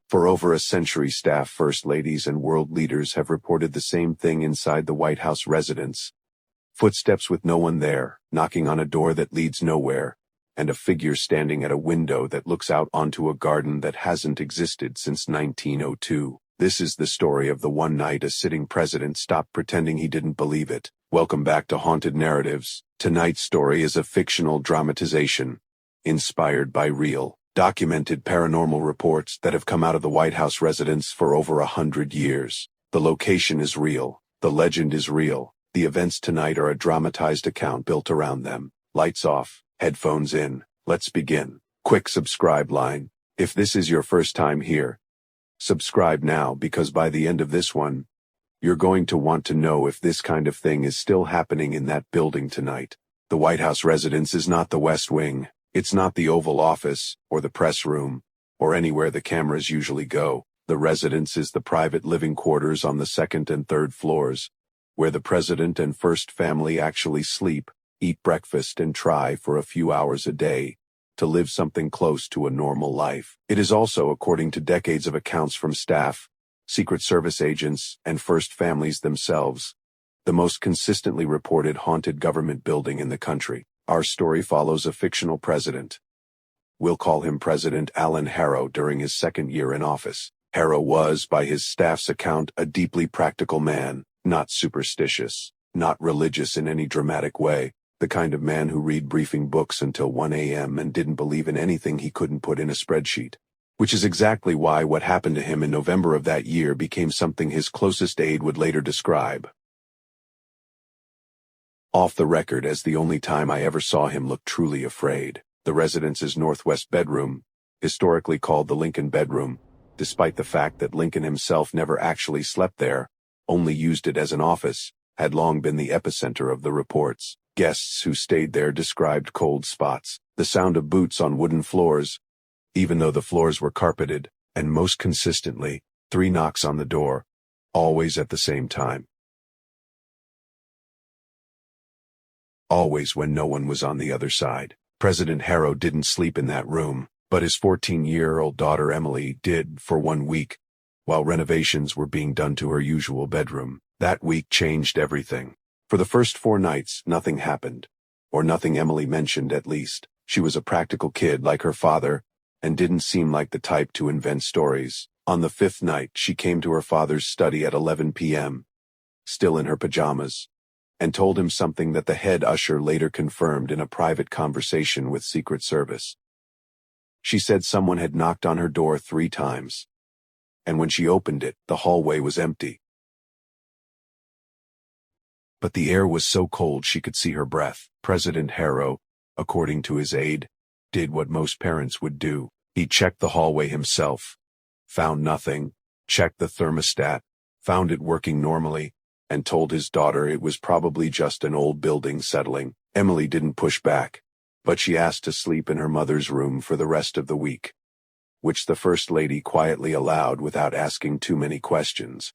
For over a century, staff, first ladies, and world leaders have reported the same thing inside the White House residence. Footsteps with no one there, knocking on a door that leads nowhere, and a figure standing at a window that looks out onto a garden that hasn't existed since 1902. This is the story of the one night a sitting president stopped pretending he didn't believe it. Welcome back to Haunted Narratives. Tonight's story is a fictional dramatization, inspired by real, documented paranormal reports that have come out of the White House residence for over 100 years. The location is real. The legend is real. The events tonight are a dramatized account built around them. Lights off, headphones in. Let's begin. Quick subscribe line. If this is your first time here, subscribe now, because by the end of this one, you're going to want to know if this kind of thing is still happening in that building tonight. The White House residence is not the West Wing. It's not the Oval Office, or the press room, or anywhere the cameras usually go. The residence is the private living quarters on the second and third floors, where the president and first family actually sleep, eat breakfast, and try for a few hours a day to live something close to a normal life. It is also, according to decades of accounts from staff, Secret Service agents, and first families themselves, the most consistently reported haunted government building in the country. Our story follows a fictional president. We'll call him President Alan Harrow during his second year in office. Harrow was, by his staff's account, a deeply practical man, not superstitious, not religious in any dramatic way, the kind of man who read briefing books until 1 a.m. and didn't believe in anything he couldn't put in a spreadsheet. Which is exactly why what happened to him in November of that year became something his closest aide would later describe, off the record, as the only time I ever saw him look truly afraid. The residence's northwest bedroom, historically called the Lincoln bedroom, despite the fact that Lincoln himself never actually slept there, only used it as an office, had long been the epicenter of the reports. Guests who stayed there described cold spots, the sound of boots on wooden floors, even though the floors were carpeted, and most consistently, 3 knocks on the door, always at the same time. Always when no one was on the other side. President Harrow didn't sleep in that room, but his 14-year-old daughter Emily did for 1 week, while renovations were being done to her usual bedroom. That week changed everything. For the first 4 nights, nothing happened. Or nothing Emily mentioned, at least. She was a practical kid like her father, and didn't seem like the type to invent stories. On the 5th night, she came to her father's study at 11 p.m., still in her pajamas, and told him something that the head usher later confirmed in a private conversation with Secret Service. She said someone had knocked on her door 3 times, and when she opened it, the hallway was empty. But the air was so cold she could see her breath. President Harrow, according to his aide, did what most parents would do. He checked the hallway himself, found nothing, checked the thermostat, found it working normally, and told his daughter it was probably just an old building settling. Emily didn't push back, but she asked to sleep in her mother's room for the rest of the week, which the First Lady quietly allowed without asking too many questions.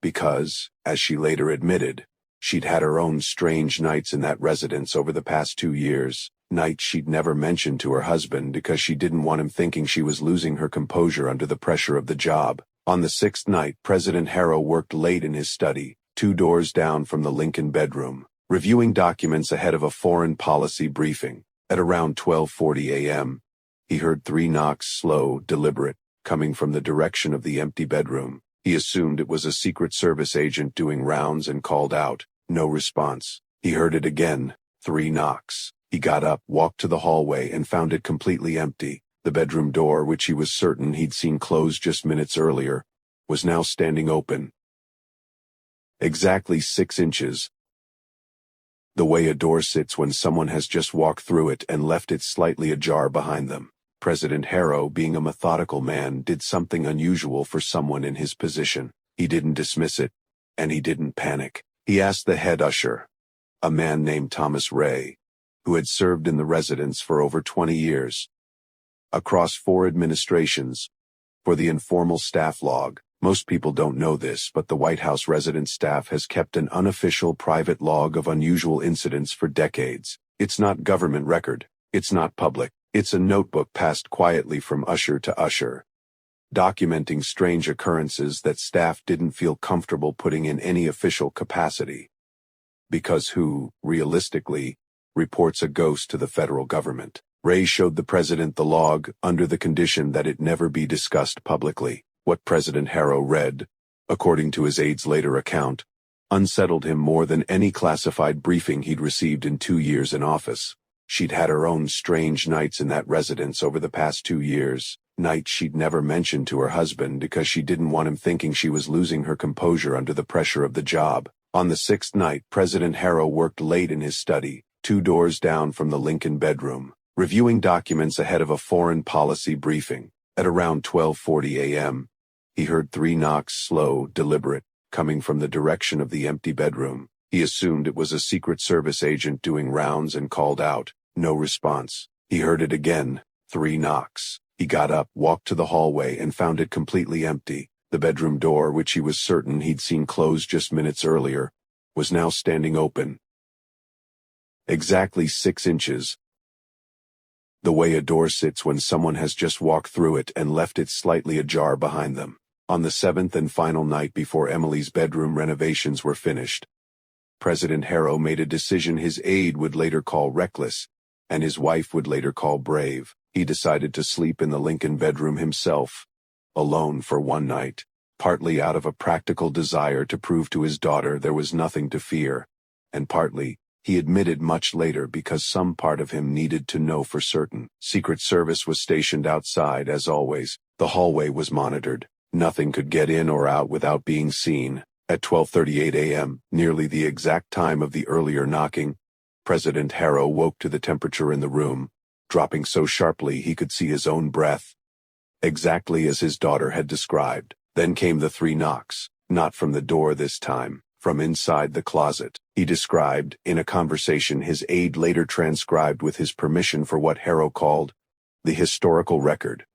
Because, as she later admitted, she'd had her own strange nights in that residence over the past 2 years, nights she'd never mentioned to her husband because she didn't want him thinking she was losing her composure under the pressure of the job. On the 6th night, President Harrow worked late in his study, 2 doors down from the Lincoln bedroom, reviewing documents ahead of a foreign policy briefing. At around 12:40 a.m., he heard 3 knocks, slow, deliberate, coming from the direction of the empty bedroom. He assumed it was a Secret Service agent doing rounds and called out. No response. He heard it again, 3 knocks. He got up, walked to the hallway, and found it completely empty. The bedroom door, which he was certain he'd seen closed just minutes earlier, was now standing open. Exactly 6 inches. The way a door sits when someone has just walked through it and left it slightly ajar behind them. President Harrow, being a methodical man, did something unusual for someone in his position. He didn't dismiss it, and he didn't panic. He asked the head usher, a man named Thomas Ray, who had served in the residence for over 20 years, across 4 administrations, for the informal staff log. Most people don't know this, but the White House residence staff has kept an unofficial private log of unusual incidents for decades. It's not government record. It's not public. It's a notebook passed quietly from usher to usher. documenting strange occurrences that staff didn't feel comfortable putting in any official capacity. Because who, realistically, reports a ghost to the federal government? Ray showed the president the log under the condition that it never be discussed publicly. What President Harrow read, according to his aide's later account, unsettled him more than any classified briefing he'd received in 2 years in office. She'd had her own strange nights in that residence over the past 2 years, nights she'd never mentioned to her husband because she didn't want him thinking she was losing her composure under the pressure of the job. On the 6th night, President Harrow worked late in his study, 2 doors down from the Lincoln bedroom, reviewing documents ahead of a foreign policy briefing. At around 12:40 a.m., he heard 3 knocks, slow, deliberate, coming from the direction of the empty bedroom. He assumed it was a Secret Service agent doing rounds and called out. No response. He heard it again, 3 knocks. He got up, walked to the hallway, and found it completely empty. The bedroom door, which he was certain he'd seen closed just minutes earlier, was now standing open. Exactly 6 inches. The way a door sits when someone has just walked through it and left it slightly ajar behind them. On the 7th and final night before Emily's bedroom renovations were finished, President Harrow made a decision his aide would later call reckless, and his wife would later call brave. He decided to sleep in the Lincoln bedroom himself, alone for one night, partly out of a practical desire to prove to his daughter there was nothing to fear, and partly, he admitted much later, because some part of him needed to know for certain. Secret Service was stationed outside as always. The hallway was monitored. Nothing could get in or out without being seen. At 12:38 a.m., nearly the exact time of the earlier knocking, President Harrow woke to the temperature in the room, dropping so sharply he could see his own breath. Exactly as his daughter had described. Then came the 3 knocks, not from the door this time, from inside the closet. He described, in a conversation his aide later transcribed with his permission for what Harrow called the historical record.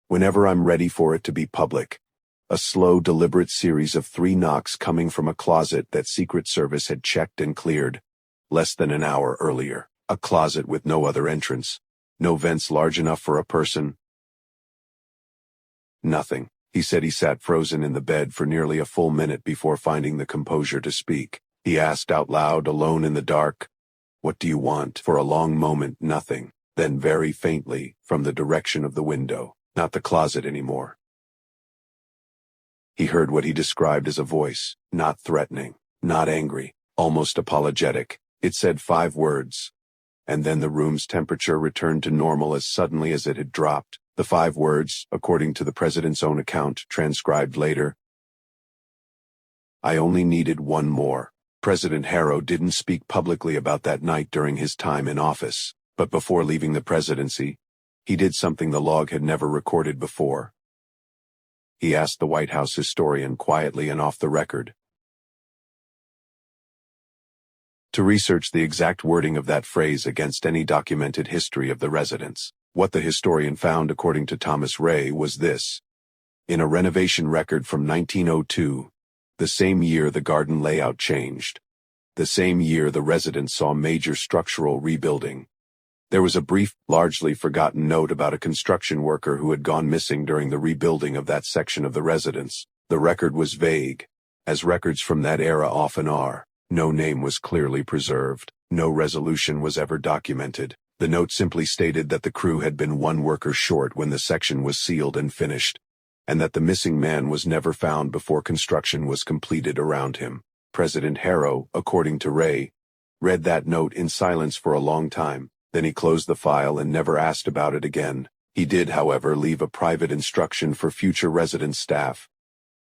Whenever I'm ready for it to be public, a slow, deliberate series of 3 knocks coming from a closet that Secret Service had checked and cleared less than an hour earlier. A closet with no other entrance, no vents large enough for a person. Nothing. He said he sat frozen in the bed for nearly a full minute before finding the composure to speak. He asked out loud, alone in the dark, "What do you want?" For a long moment, nothing. Then very faintly, from the direction of the window, not the closet anymore, he heard what he described as a voice, not threatening, not angry, almost apologetic. It said 5 words. And then the room's temperature returned to normal as suddenly as it had dropped. The 5 words, according to the president's own account, transcribed later: "I only needed one more." President Harrow didn't speak publicly about that night during his time in office, but before leaving the presidency, he did something the log had never recorded before. He asked the White House historian quietly and off the record to research the exact wording of that phrase against any documented history of the residence. What the historian found, according to Thomas Ray, was this. In a renovation record from 1902, the same year the garden layout changed, the same year the residence saw major structural rebuilding, there was a brief, largely forgotten note about a construction worker who had gone missing during the rebuilding of that section of the residence. The record was vague, as records from that era often are. No name was clearly preserved. No resolution was ever documented. The note simply stated that the crew had been 1 worker short when the section was sealed and finished, and that the missing man was never found before construction was completed around him. President Harrow, according to Ray, read that note in silence for a long time. Then he closed the file and never asked about it again. He did, however, leave a private instruction for future resident staff,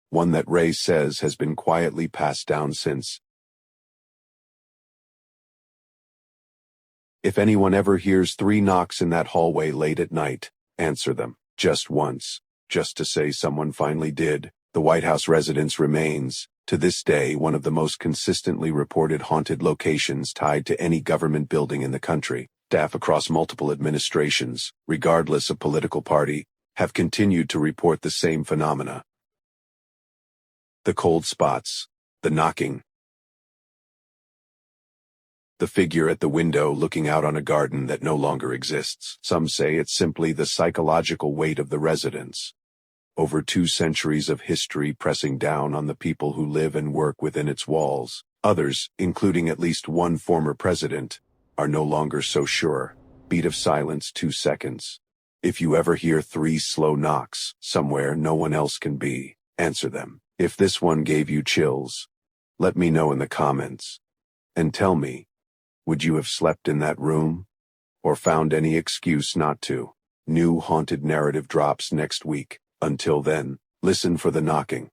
one that Ray says has been quietly passed down since. If anyone ever hears 3 knocks in that hallway late at night, answer them. Just once. Just to say someone finally did. The White House residence remains, to this day, one of the most consistently reported haunted locations tied to any government building in the country. Staff across multiple administrations, regardless of political party, have continued to report the same phenomena. The cold spots, the knocking, the figure at the window looking out on a garden that no longer exists. Some say it's simply the psychological weight of the residence. over 2 centuries of history pressing down on the people who live and work within its walls. Others, including at least one former president, are no longer so sure. Beat of silence, 2 seconds. If you ever hear 3 slow knocks somewhere no one else can be, answer them. If this one gave you chills, let me know in the comments. And tell me, would you have slept in that room? Or found any excuse not to? New haunted narrative drops next week. Until then, listen for the knocking.